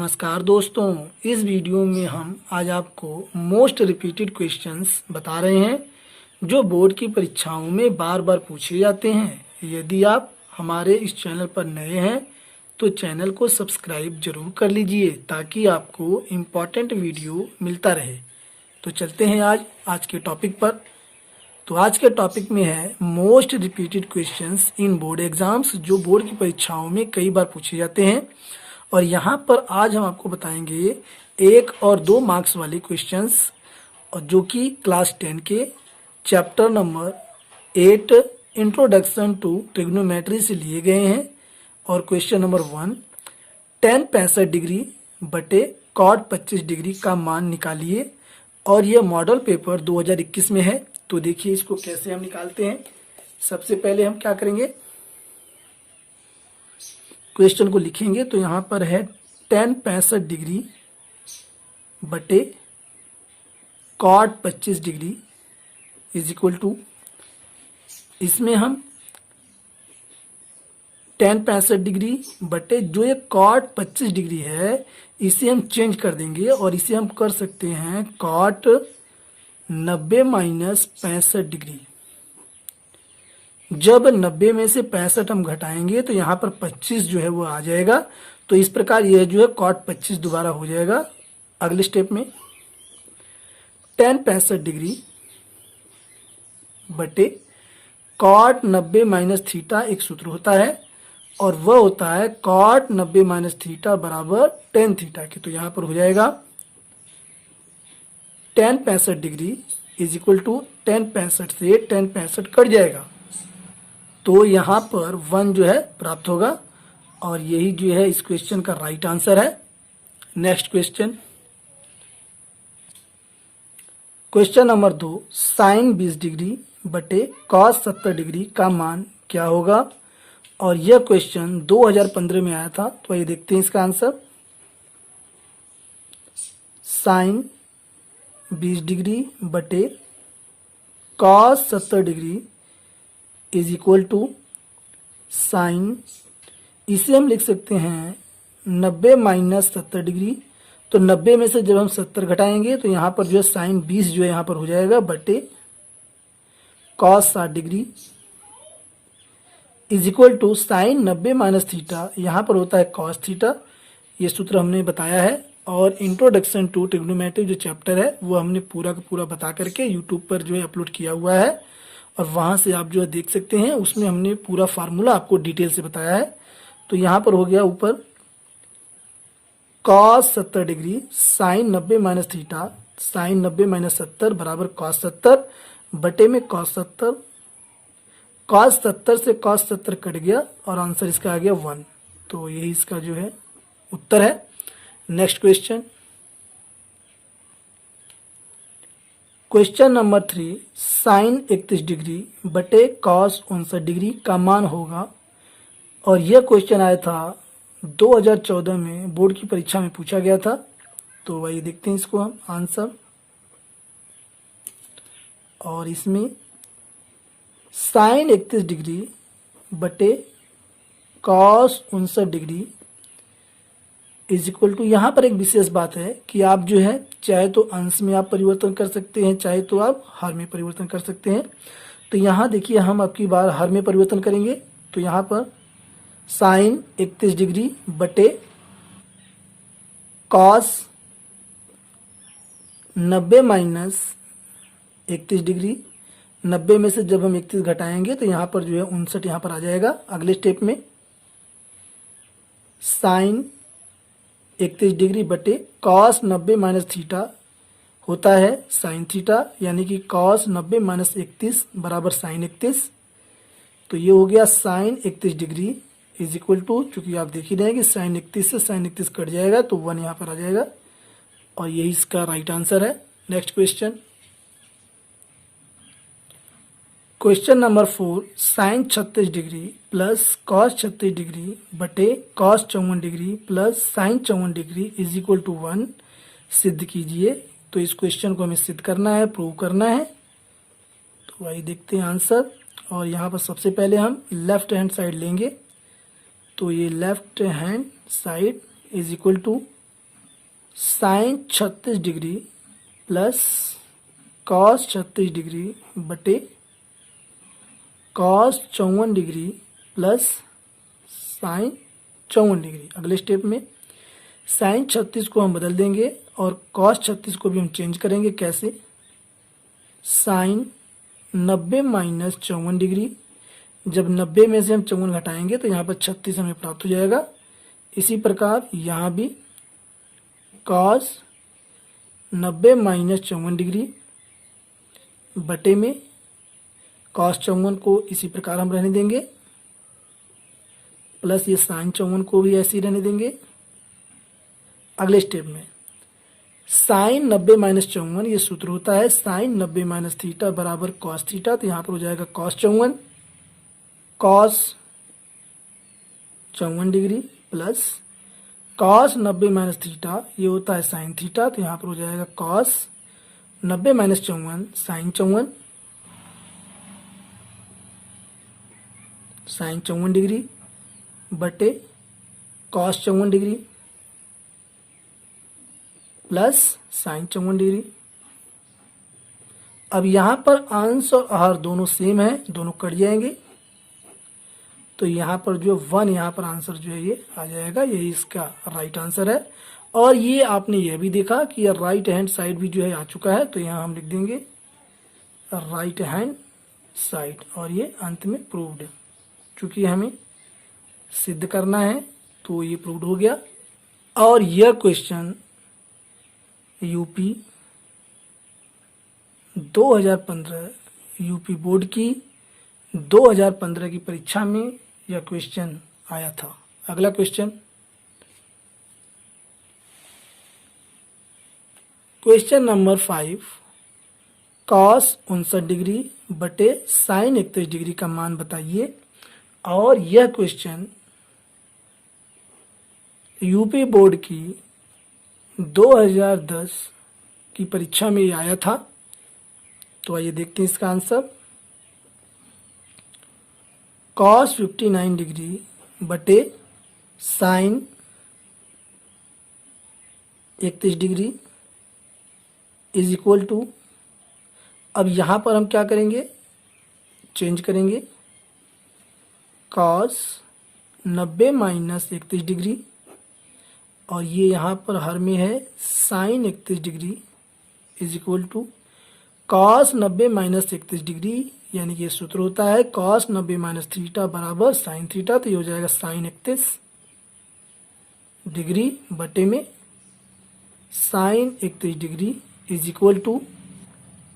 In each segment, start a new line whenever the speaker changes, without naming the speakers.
नमस्कार दोस्तों, इस वीडियो में हम आज आपको मोस्ट रिपीटेड क्वेश्चंस बता रहे हैं जो बोर्ड की परीक्षाओं में बार बार पूछे जाते हैं। यदि आप हमारे इस चैनल पर नए हैं तो चैनल को सब्सक्राइब जरूर कर लीजिए ताकि आपको इम्पॉर्टेंट वीडियो मिलता रहे। तो चलते हैं आज के टॉपिक पर। तो आज के टॉपिक में है most repeated questions in board exams, जो बोर्ड की परीक्षाओं में कई बार पूछे जाते हैं। और यहाँ पर आज हम आपको बताएंगे 1 और 2 मार्क्स वाले क्वेश्चंस, और जो कि क्लास 10 के chapter number 8 introduction to trigonometry से लिए गए हैं। और क्वेश्चन नंबर 1, tan 65 डिग्री बटे cot 25 डिग्री का मान निकालिए। और यह मॉडल पेपर 2021 में है। तो देखिए इसको कैसे हम निकालते हैं। सबसे पहले हम क्या करेंगे, क्वेश्चन को लिखेंगे। तो यहाँ पर है tan 65 डिग्री बटे cot 25 degree is equal to, इसमें हम tan 65 डिग्री बटे जो ये cot 25 डिग्री है इसे हम चेंज कर देंगे और इसे हम कर सकते हैं cot 90 माइनस 65 डिग्री। जब 90 में से 65 हम घटाएंगे तो यहाँ पर 25 जो है वो आ जाएगा। तो इस प्रकार यह जो है cot 25 दोबारा हो जाएगा। अगले स्टेप में tan 65 डिग्री बटे cot 90 माइनस थीटा एक सूत्र होता है और वह होता है cot 90 माइनस थीटा बराबर tan थीटा के। तो यहाँ पर हो जाएगा tan 65 degree is equal to tan 65 से tan 65 कट जाएगा तो यहाँ पर 1 जो है प्राप्त होगा और यही जो है इस क्वेश्चन का राइट आंसर है। Next question, question number 2, sin 20 degree बटे cos 70 डिग्री का मान क्या होगा। और यह क्वेश्चन 2015 में आया था। तो ये देखते हैं इसका आंसर। sin 20 डिग्री बटे cos 70 degree is equal to sine, इसे हम लिख सकते हैं 90 माइनस 70 डिग्री। तो 90 में से जब हम 70 घटाएंगे तो यहाँ पर जो है साइन 20 जो है यहाँ पर हो जाएगा बटे cos 60 degree is equal to sine 90 minus theta, यहाँ पर होता है cos थीटा। ये सूत्र हमने बताया है और इंट्रोडक्शन टू ट्रिग्नोमेट्री जो चैप्टर है वो हमने पूरा का पूरा बता करके यूट्यूब पर जो है अपलोड किया हुआ है और वहां से आप जो है देख सकते हैं। उसमें हमने पूरा फार्मूला आपको डिटेल से बताया है। तो यहाँ पर हो गया ऊपर cos 70 degree sine 90 minus theta, sine 90 minus 70 बराबर cos 70 बटे में cos 70। cos 70 से cos 70 कट गया और आंसर इसका आ गया 1। तो यही इसका जो है उत्तर है। Next question, question number 3, sine 31 degree बटे cos 59 डिग्री का मान होगा। और यह क्वेश्चन आया था 2014 में, बोर्ड की परीक्षा में पूछा गया था। तो वही देखते हैं इसको हम आंसर। और इसमें साइन 31 डिग्री बटे cos 59 degree is equal to, यहाँ पर एक विशेष बात है कि आप जो है चाहे तो अंश में आप परिवर्तन कर सकते हैं, चाहे तो आप हर में परिवर्तन कर सकते हैं। तो यहाँ देखिए हम अब की बार हर में परिवर्तन करेंगे। तो यहाँ पर साइन 31 डिग्री बटे cos 90 माइनस 31 डिग्री, 90 में से जब हम 31 घटाएंगे तो यहाँ पर जो है 59 यहाँ पर आ जाएगा। अगले स्टेप में साइन 31 डिग्री बटे cos 90 माइनस थीटा होता है साइन थीटा, यानी कि cos 90 माइनस 31 बराबर साइन 31। तो ये हो गया sine 31 degree is equal to, चूंकि आप देख ही रहे हैं कि साइन 31 से साइन 31 कट जाएगा तो 1 यहाँ पर आ जाएगा और यही इसका राइट आंसर है। Next question, question number 4, sine 36 degree plus cos 36 degree बटे cos 54 degree plus sine 54 degree is equal to 1 सिद्ध कीजिए। तो इस क्वेश्चन को हमें सिद्ध करना है, प्रूव करना है। तो वही देखते हैं आंसर। और यहाँ पर सबसे पहले हम लेफ्ट हैंड साइड लेंगे। तो ये left hand side is equal to sine 36 degree plus cos 36 degree बटे cos 54 degree plus sine 54 degree. अगले स्टेप में साइन 36 को हम बदल देंगे और कॉस 36 को भी हम चेंज करेंगे। कैसे? साइन 90 माइनस 54 डिग्री, जब 90 में से हम 54 घटाएंगे तो यहाँ पर 36 हमें प्राप्त हो जाएगा। इसी प्रकार यहाँ भी कॉस 90 माइनस 54 डिग्री बटे में कॉस 54 को इसी प्रकार हम रहने देंगे, प्लस ये साइन 54 को भी ऐसे ही रहने देंगे। अगले स्टेप में साइन 90 माइनस 54, ये सूत्र होता है साइन 90 माइनस थीटा बराबर कॉस थीटा, तो यहाँ पर हो जाएगा cos 54 cos 54 degree plus cos 90 minus theta, ये होता है साइन थीटा, तो यहाँ पर हो जाएगा कॉस 90 माइनस 54 साइन 54 डिग्री बटे cos 54 degree plus sine 54 degree. अब यहाँ पर अंश और आहार दोनों सेम है, दोनों कट जाएंगे, तो यहाँ पर जो 1 यहाँ पर आंसर जो है ये आ जाएगा, यही इसका राइट आंसर है। और ये आपने यह भी देखा कि ये राइट हैंड साइड भी जो है आ चुका है, तो यहाँ हम लिख देंगे राइट हैंड साइड और ये अंत में प्रूव्ड। चूंकि हमें सिद्ध करना है तो ये प्रूव्ड हो गया। और यह क्वेश्चन यूपी 2015 यूपी बोर्ड की 2015 की परीक्षा में यह क्वेश्चन आया था। अगला क्वेश्चन नंबर 5, कॉस 59 डिग्री बटे साइन 31 डिग्री का मान बताइए। और यह क्वेश्चन यूपी बोर्ड की 2010 की परीक्षा में आया था। तो आइए देखते हैं इसका आंसर। कॉस 59 डिग्री बटे sine 31 degree is equal to, अब यहाँ पर हम क्या करेंगे, चेंज करेंगे, कॉस 90 माइनस 31 डिग्री और ये यहाँ पर हर में है sine 31 degree is equal to cos 90 minus 31 degree, यानी कि ये सूत्र होता है कॉस 90 माइनस थीटा बराबर साइन थीटा, तो ये हो जाएगा साइन 31 डिग्री बटे में sine 31 degree is equal to,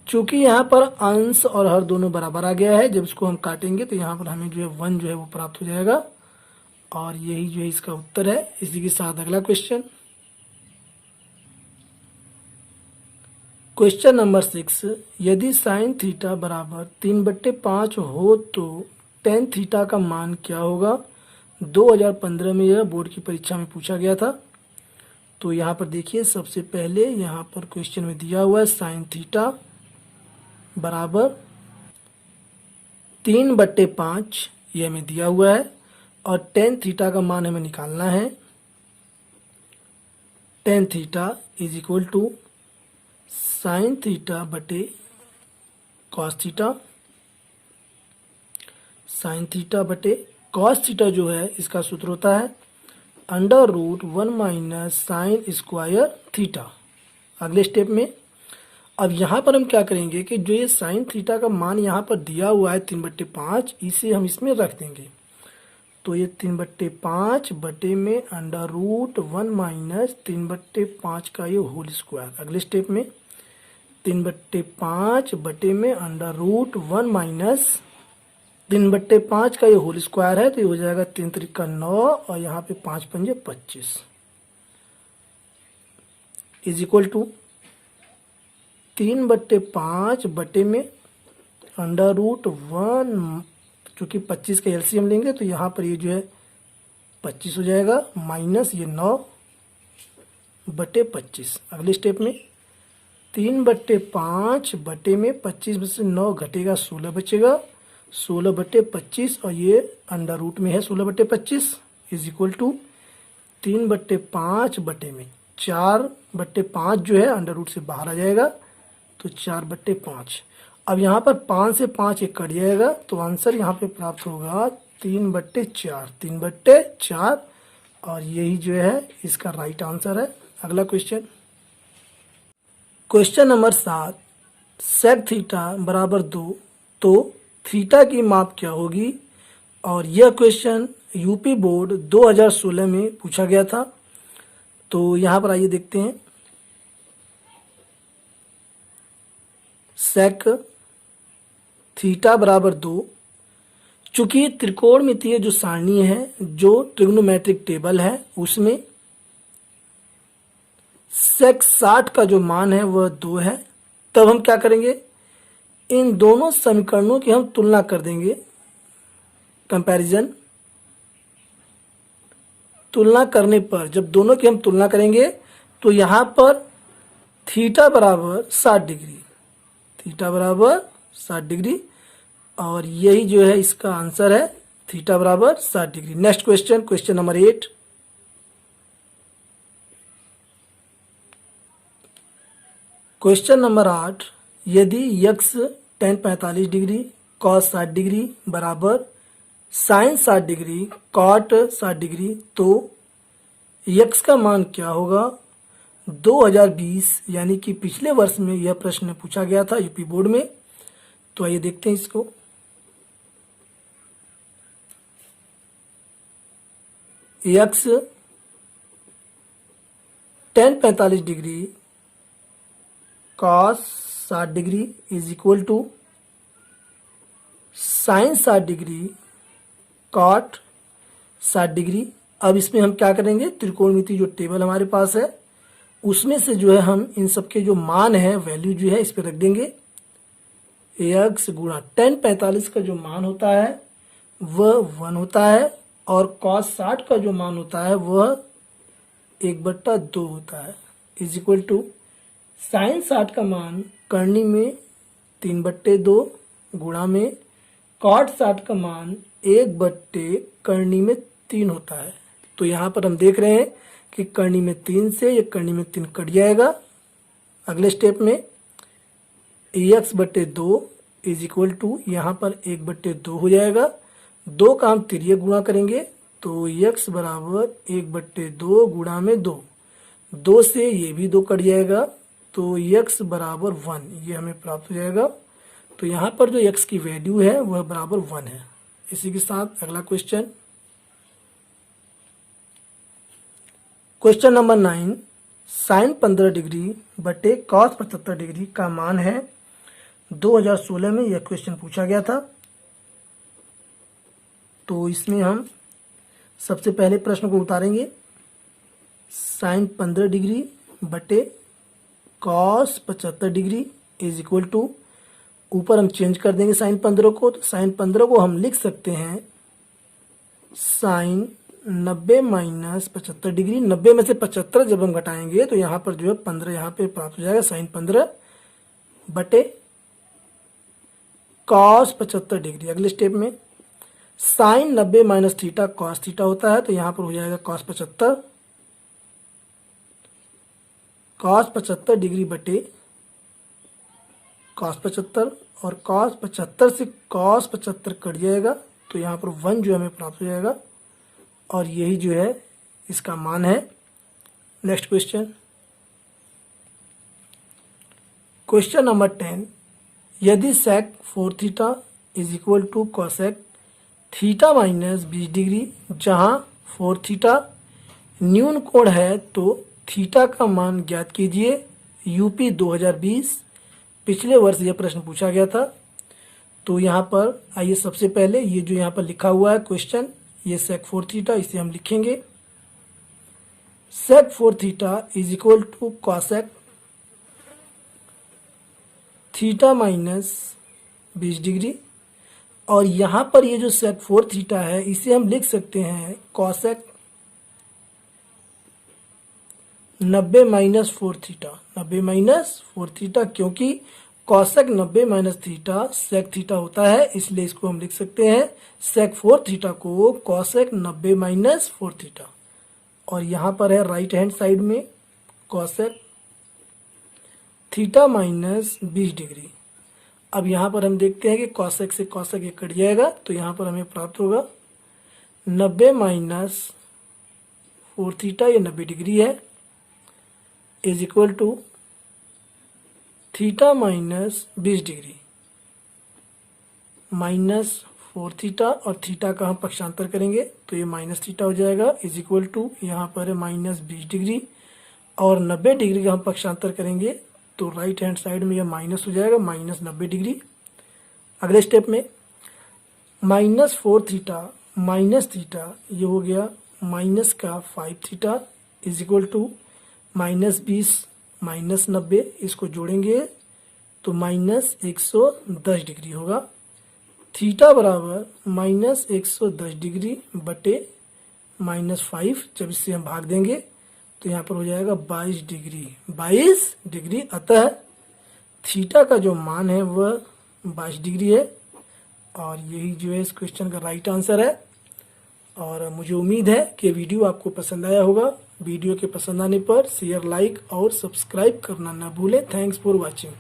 चूंकि यहाँ पर अंश और हर दोनों बराबर आ गया है, जब इसको हम काटेंगे तो यहाँ पर हमें जो है 1 जो है वो प्राप्त हो जाएगा और यही जो है इसका उत्तर है। इसी के साथ अगला क्वेश्चन नंबर 6, यदि साइन थीटा बराबर 3/5 हो तो टेन थीटा का मान क्या होगा। 2015 में यह बोर्ड की परीक्षा में पूछा गया था। तो यहाँ पर देखिए, सबसे पहले यहाँ पर क्वेश्चन में दिया हुआ है साइन थीटा बराबर 3/5, ये हमें दिया हुआ है और टेन थीटा का मान हमें निकालना है। Tan theta is equal to sine theta बटे कॉस थीटा, साइन थीटा बटे कॉस थीटा जो है इसका सूत्र होता है √1 माइनस साइन स्क्वायर थीटा। अगले स्टेप में अब यहाँ पर हम क्या करेंगे कि जो ये साइन थीटा का मान यहाँ पर दिया हुआ है 3/5, इसे हम इसमें रख देंगे। तो ये 3/5 बटे में √1 माइनस 3/5 का ये होल स्क्वायर। अगले स्टेप में 3/5 बटे में √1 माइनस 3/5 का ये होल स्क्वायर है, तो ये हो जाएगा 3 त्रिका 9 और यहाँ पे 5 पंजे 25 इज इक्वल टू 3/5 बटे में √1, चूंकि 25 का एलसीएम लेंगे तो यहाँ पर ये जो है 25 हो जाएगा माइनस ये 9/25। अगले स्टेप में 3/5 बटे में 25 में से 9 घटेगा 16 बचेगा, 16/25 और ये √ में है 16/25 इज इक्वल टू 3/5 बटे में 4 4/5 जो है अंडर रूट से बाहर आ जाएगा, तो 4/5। अब यहाँ पर 5 से 5 एक कट जाएगा, तो आंसर यहाँ पे प्राप्त होगा 3/4, 3/4, और यही जो है इसका राइट आंसर है। अगला question, question number 7, sec theta बराबर 2, तो थीटा की माप क्या होगी? और यह क्वेश्चन यूपी बोर्ड 2016 में पूछा गया था। तो यहाँ पर आइए देखते हैं। सेक थीटा बराबर 2, चूंकि त्रिकोणमितीय जो सारणी है, जो ट्रिग्नोमेट्रिक टेबल है, उसमें सेक 60 का जो मान है वह 2 है, तब हम क्या करेंगे, इन दोनों समीकरणों की हम तुलना कर देंगे, कंपैरिजन। तुलना करने पर जब दोनों की हम तुलना करेंगे तो यहाँ पर थीटा बराबर 60 डिग्री, थीटा बराबर 60 डिग्री, और यही जो है इसका आंसर है, थीटा बराबर 60 degree. Next question, question number 8, question number 8, यदि x tan 45 degree cos 60 degree बराबर साइन 60 डिग्री कॉट 60 डिग्री, तो यक्स का मान क्या होगा? 2020 यानी कि पिछले वर्ष में यह प्रश्न पूछा गया था यूपी बोर्ड में। तो आइए देखते हैं इसको। यक्स tan 45 degree cos 60 degree is equal to sine 60 degree cot 60 degree. अब इसमें हम क्या करेंगे, त्रिकोणमिति जो टेबल हमारे पास है उसमें से जो है हम इन सबके जो मान है, वैल्यू जो है इस पे रख देंगे। एक्स गुणा tan 45 का जो मान होता है वह 1 होता है, और cos 60 का जो मान होता है वह 1/2 होता है, इज इक्वल टू साइन 60 का मान करनी में 3/2 गुणा में कॉट 60 का मान 1/, करनी में 3 होता है। तो यहाँ पर हम देख रहे हैं कि करनी में 3 से ये करनी में 3 कट जाएगा। अगले स्टेप में x/2 इज इक्वल टू यहाँ पर 1/2 हो जाएगा। 2 का हम तिर्यक गुणा करेंगे, तो x बराबर 1/2 गुणा में 2, 2 से ये भी 2 कट जाएगा, तो x बराबर 1, ये हमें प्राप्त हो जाएगा। तो यहाँ पर जो x की वैल्यू है वह बराबर 1 है। इसी के साथ अगला question, question number 9, sine 15 degree बटे कॉस 75 डिग्री का मान है। 2016 में यह क्वेश्चन पूछा गया था। तो इसमें हम सबसे पहले प्रश्न को उतारेंगे। साइन 15 डिग्री बटे cos 75 degree is equal to, ऊपर हम चेंज कर देंगे साइन 15 को, तो साइन 15 को हम लिख सकते हैं साइन 90 माइनस 75 डिग्री। 90 में से 75 जब हम घटाएंगे तो यहाँ पर जो है 15 यहाँ पे प्राप्त हो जाएगा, साइन 15 बटे कॉस 75 डिग्री। अगले स्टेप में sine 90 minus theta cos theta होता है, तो यहाँ पर हो जाएगा कॉस 75, कॉस 75 डिग्री बटे कॉस 75, और कॉस 75 से कॉस 75 कट जाएगा, तो यहाँ पर 1 जो हमें प्राप्त हो जाएगा, और यही जो है इसका मान है। नेक्स्ट क्वेश्चन, क्वेश्चन नंबर 10, यदि sec 4 theta is equal to cosec theta minus 20 degree, जहाँ 4 थीटा न्यून कोण है, तो थीटा का मान ज्ञात कीजिए। यूपी 2020 पिछले वर्ष यह प्रश्न पूछा गया था। तो यहाँ पर आइए सबसे पहले ये जो यहाँ पर लिखा हुआ है क्वेश्चन, ये सेक 4 थीटा, इसे हम लिखेंगे। Sec 4 theta is equal to cosec theta minus 20 degree, और यहाँ पर ये जो सेक 4 थीटा है इसे हम लिख सकते हैं cosec 90 minus 4 theta, 90 minus 4 theta, क्योंकि cosec 90 minus theta sec theta होता है, इसलिए इसको हम लिख सकते हैं सेक 4 थीटा को कॉसेक 90 माइनस 4 थीटा। और यहाँ पर है राइट हैंड साइड में कॉसेक थीटा माइनस 20 डिग्री। अब यहाँ पर हम देखते हैं कि कॉसेक से कॉसेक ये कट जाएगा, तो यहाँ पर हमें प्राप्त होगा 90 माइनस 4 थीटा, ये 90 डिग्री है, is equal to theta minus 20 degree minus 4 theta, और थीटा का हम पक्षांतर करेंगे तो ये माइनस थीटा हो जाएगा, इज इक्वल टू यहाँ पर है माइनस 20 डिग्री, और 90 डिग्री का हम पक्षांतर करेंगे तो राइट हैंड साइड में यह माइनस हो जाएगा, माइनस 90 डिग्री। अगले स्टेप में माइनस 4 थीटा माइनस थीटा, ये हो गया माइनस का 5 theta, is equal to minus 20 minus 90, इसको जोड़ेंगे तो माइनस 110 डिग्री होगा। थीटा बराबर माइनस 110 डिग्री बटे माइनस 5, जब इससे हम भाग देंगे तो यहाँ पर हो जाएगा 22 डिग्री, 22 डिग्री। अतः थीटा का जो मान है वह 22 डिग्री है, और यही जो है इस क्वेश्चन का राइट आंसर है। और मुझे उम्मीद है कि वीडियो आपको पसंद आया होगा। वीडियो के पसंद आने पर शेयर, लाइक और सब्सक्राइब करना न भूलें। Thanks for watching.